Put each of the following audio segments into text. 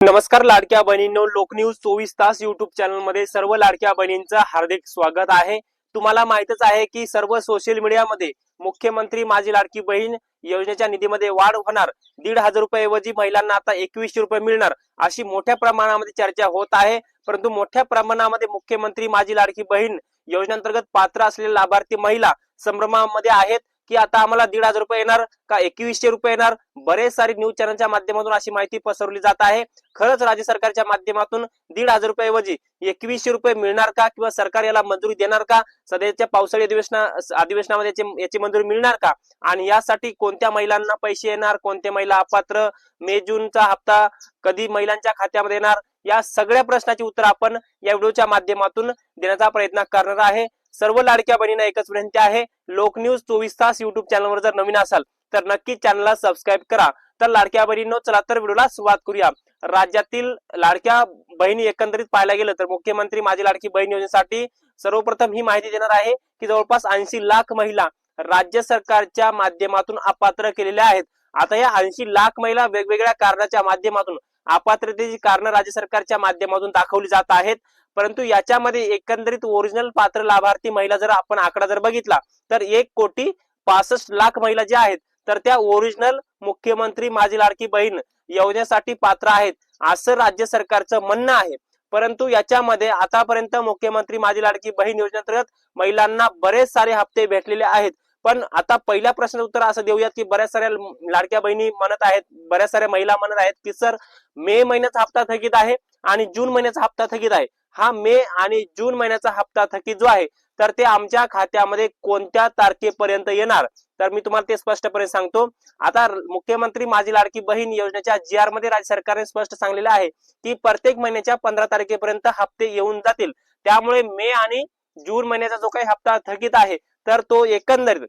नमस्कार लाडक्या बहिणींनो, लोकन्यूज 24 तास युट्यूब चॅनल मध्ये सर्व लाडक्या बहिणींचं हार्दिक स्वागत आहे। तुम्हाला माहितच आहे की सर्व सोशल मीडियामध्ये मुख्यमंत्री माझी लाडकी बहीण योजनेच्या निधीमध्ये वाढ होणार, 1,500 रुपये ऐवजी महिलांना आता 2100 रुपये मिळणार अशी मोठ्या प्रमाणामध्ये चर्चा होत आहे। परंतु मोठ्या प्रमाणामध्ये मुख्यमंत्री माझी लाडकी बहीण योजनेअंतर्गत पात्र असलेले लाभार्थी महिला संभ्रमामध्ये आहेत की आता आम्हाला 1,500 रुपये येणार का 2100 रुपये येणार। बरेच सारी न्यूज चॅनलच्या माध्यमातून अशी माहिती पसरवली जात आहे। खरंच राज्य सरकारच्या माध्यमातून 1,500 रुपये ऐवजी 2100 रुपये मिळणार का किंवा सरकार याला मंजुरी देणार का? सध्याच्या पावसाळी अधिवेशनामध्ये याची मंजुरी मिळणार का? आणि यासाठी कोणत्या महिलांना पैसे येणार, कोणत्या महिला अपात्र, मे जूनचा हप्ता कधी महिलांच्या खात्यामध्ये येणार, या सगळ्या प्रश्नाची उत्तर आपण या व्हिडिओच्या माध्यमातून देण्याचा प्रयत्न करणार आहे। सर्व लाडक्या बहिणींना एकच विनंती आहे, लोकन्यूज 24 तास युट्यूब चॅनलवर जर नवीन असाल तर नक्की चॅनलला सबस्क्राईब करा। तर लाडक्या बहिणींनो, चला तर व्हिडिओला सुरुवात करूया। राज्यातील लाडक्या बहिणी एकंदरीत पाहायला गेलं तर मुख्यमंत्री माझी लाडकी बहीण योजनेसाठी सर्वप्रथम ही माहिती देणार आहे की जवळपास 80 लाख महिला राज्य सरकारच्या माध्यमातून अपात्र केलेल्या आहेत। आता या 80 लाख महिला वेगवेगळ्या कारणाच्या माध्यमातून अपात्रतेची कारण राज्य सरकारच्या माध्यमातून दाखवली जात आहेत। परंतु याच्यामध्ये एकंदरीत ओरिजिनल पात्र लाभार्थी महिला जर आपण आकडा जर बघितला तर 1,65,00,000 महिला ज्या आहेत तर त्या ओरिजिनल मुख्यमंत्री माझी लाडकी बहीण योजनेसाठी पात्र आहेत असं राज्य सरकारचं म्हणणं आहे। परंतु याच्यामध्ये आतापर्यंत मुख्यमंत्री माझी लाडकी बहीण योजनेअंतर्गत महिलांना बरेच सारे हप्ते भेटलेले आहेत। पण आता पहिल्या प्रश्नाचं उत्तर असं देऊयात की बऱ्याच साऱ्या लाडक्या बहिणी म्हणत आहेत, बऱ्याच साऱ्या महिला म्हणत आहेत की सर, मे महिन्याचा हप्ता थकीत आहे आणि जून महिन्याचा हप्ता थकीत आहे। हा मे आणि जून महिन्याचा हप्ता थकीत जो आहे तर ते आमच्या खात्यामध्ये कोणत्या तारखेपर्यंत येणार? तर मी तुम्हाला ते स्पष्टपणे सांगतो। आता मुख्यमंत्री माझी लाडकी बहीण योजनेच्या GR मध्ये राज्य सरकारने स्पष्ट सांगलेले आहे की प्रत्येक महिन्याच्या 15 तारखेपर्यंत हप्ते येऊन जातील। त्यामुळे मे आणि जून महिन्याचा जो काही हप्ता थकीत आहे तर तो एकंदरीत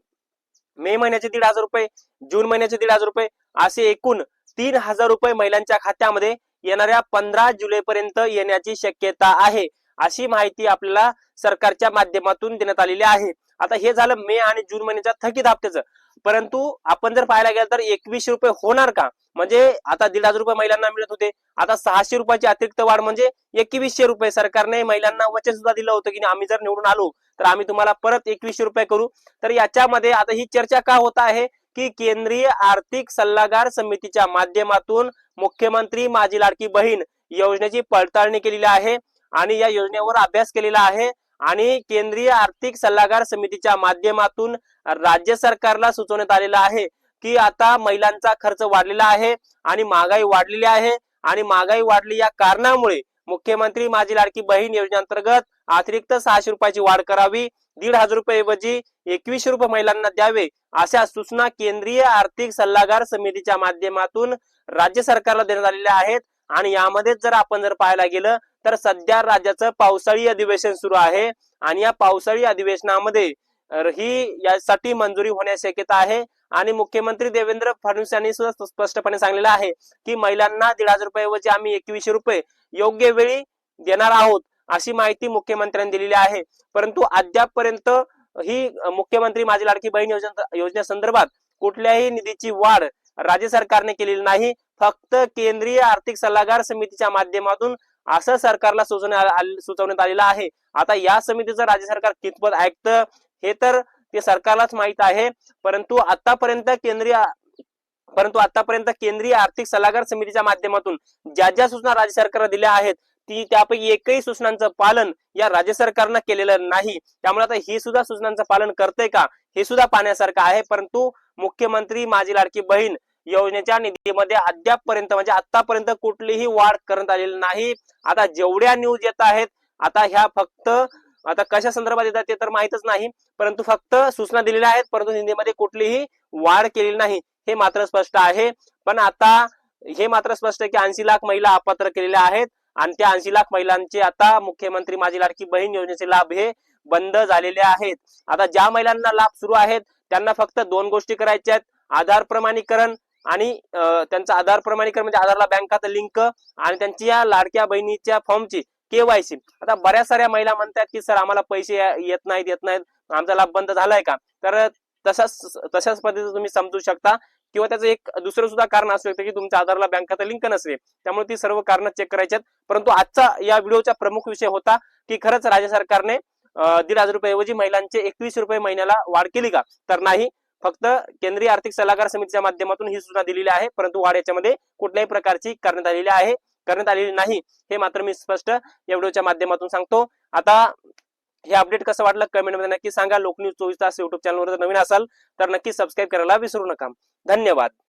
मे महिन्याचे 1,500 रुपये, जून महिन्याचे 1,500 रुपये असे एकूण 3,000 रुपये महिलांच्या खात्यामध्ये येणाऱ्या 15 जुलै पर्यंत येण्याची शक्यता आहे, अशी माहिती आपल्याला सरकारच्या माध्यमातून देण्यात आलेली आहे। आता हे झालं मे आणि जून महिन्याच्या थकीत हप्त्याचं। परंतु आपण जर पाहायला गेलं तर 2100 रुपये होणार का? म्हणजे आता 1,500 रुपये महिलांना मिळत होते, आता 600 रुपयाची अतिरिक्त वाढ म्हणजे 2100 रुपये। सरकारने महिलांना वचन सुद्धा दिलं होतं की आम्ही जर निवडून आलो तर आम्ही तुम्हाला परत 2100 रुपये करू। तर याच्यामध्ये आता ही चर्चा का होत आहे की केंद्रीय आर्थिक सल्लागार समितीच्या माध्यमातून मुख्यमंत्री माझी लाडकी बहीण योजनेची पडताळणी केलेली आहे आणि या योजनेवर अभ्यास केलेला आहे आणि केंद्रीय आर्थिक सल्लागार समितीच्या माध्यमातून राज्य सरकारला सुचवण्यात आलेलं आहे की आता महिलांचा खर्च वाढलेला आहे आणि महागाई वाढलेली आहे आणि महागाई वाढली या कारणामुळे मुख्यमंत्री माझी लाडकी बहीण योजनेअंतर्गत अतिरिक्त 600 रुपयाची वाढ करावी, 1,500 रुपये ऐवजी 2100 रुपये महिलांना द्यावे, अशा सूचना केंद्रीय आर्थिक सल्लागार समितीच्या माध्यमातून राज्य सरकारला देण्यात आलेल्या आहेत। आणि यामध्ये जर आपण पाहायला गेलं तर सध्या राज्याचं पावसाळी अधिवेशन सुरू आहे आणि या पावसाळी अधिवेशनामध्ये ही यासाठी मंजुरी होण्याची शक्यता आहे। आणि मुख्यमंत्री देवेंद्र फडणवीस यांनी सुद्धा स्पष्टपणे सांगितलेलं आहे की महिलांना 1,500 रुपये ऐवजी आम्ही 2100 रुपये योग्य वेळी देणार आहोत, अशी माहिती मुख्यमंत्र्यांनी दिलेली आहे। परंतु अद्यापपर्यंत ही मुख्यमंत्री माझी लाडकी बहीण योजनेसंदर्भात कुठल्याही निधीची वाढ राज्य सरकारने केलेली नाही। फक्त केंद्रीय आर्थिक सल्लागार समितीच्या माध्यमातून असं सरकारला सुचवण्यात आलेलं आहे। आता या समितीचं राज्य सरकार कितपत ऐकतं हे तर ते सरकारलाच माहित आहे। परंतु आतापर्यंत केंद्रीय आर्थिक सल्लागार समितीच्या माध्यमातून ज्या ज्या सूचना राज्य सरकारला दिल्या आहेत त्यापैकी एकही सूचनांचं पालन या राज्य सरकारनं केलेलं नाही। त्यामुळे आता ही सुद्धा सूचनांचं पालन करते का हे सुद्धा पाहण्यासारखं आहे। परंतु मुख्यमंत्री माझी लाडकी बहीण योजनेच्या निधीमध्ये अद्यापपर्यंत म्हणजे आतापर्यंत कुठलीही वाढ करण्यात आलेली नाही। आता जेवढ्या न्यूज येत आहेत आता ह्या फक्त आता कशा संदर्भात येतात ते तर माहितच नाही, परंतु फक्त सूचना दिलेल्या आहेत, परंतु निधीमध्ये कुठलीही वाढ केलेली नाही हे मात्र स्पष्ट आहे। पण आता हे मात्र स्पष्ट आहे की 80 लाख महिला अपात्र केलेल्या आहेत आणि त्या 80 लाख महिलांचे आता मुख्यमंत्री माझी लाडकी बहीण योजनेचे लाभ हे बंद झालेले आहेत। आता ज्या महिलांना लाभ सुरू आहेत त्यांना फक्त 2 गोष्टी करायच्या आहेत, आधार प्रमाणीकरण आणि त्यांचं आधार प्रमाणीकरण म्हणजे आधारला बँक खातं लिंक आणि त्यांची या लाडक्या बहिणीच्या फॉर्मची KYC। आता बऱ्याच साऱ्या महिला म्हणतात की सर आम्हाला पैसे येत नाहीत, आमचा लाभ बंद झालाय का? तर तशाच पद्धतीने तुम्ही समजू शकता किंवा त्याचं एक दुसरं सुद्धा कारण असू शकतं की तुमच्या आधारला बँक खातं लिंक नसेल, त्यामुळे ती सर्व कारण चेक करायच्यात. परंतु आजचा या व्हिडिओचा प्रमुख विषय होता की खरंच राज्य सरकारने 1,500 रुपये ऐवजी महिलांचे 21 रुपये महिन्याला वाढ केली का? तर नाही. फक्त केंद्रीय आर्थिक सल्लागार समितीच्या माध्यमातून ही सूचना दिलेली आहे, परंतु वाढ याच्यामध्ये कुठल्याही प्रकारची करण्यात आलेली नाही, हे मात्र मी स्पष्ट या व्हिडिओच्या माध्यमातून सांगतो. आता हे अपडेट कसं वाटलं कमेंटमध्ये नक्की सांगा. लोकन्यूज 24 तास युट्यूब चॅनलवर जर नवीन असाल तर नक्की सबस्क्राईब करायला विसरू नका. धन्यवाद.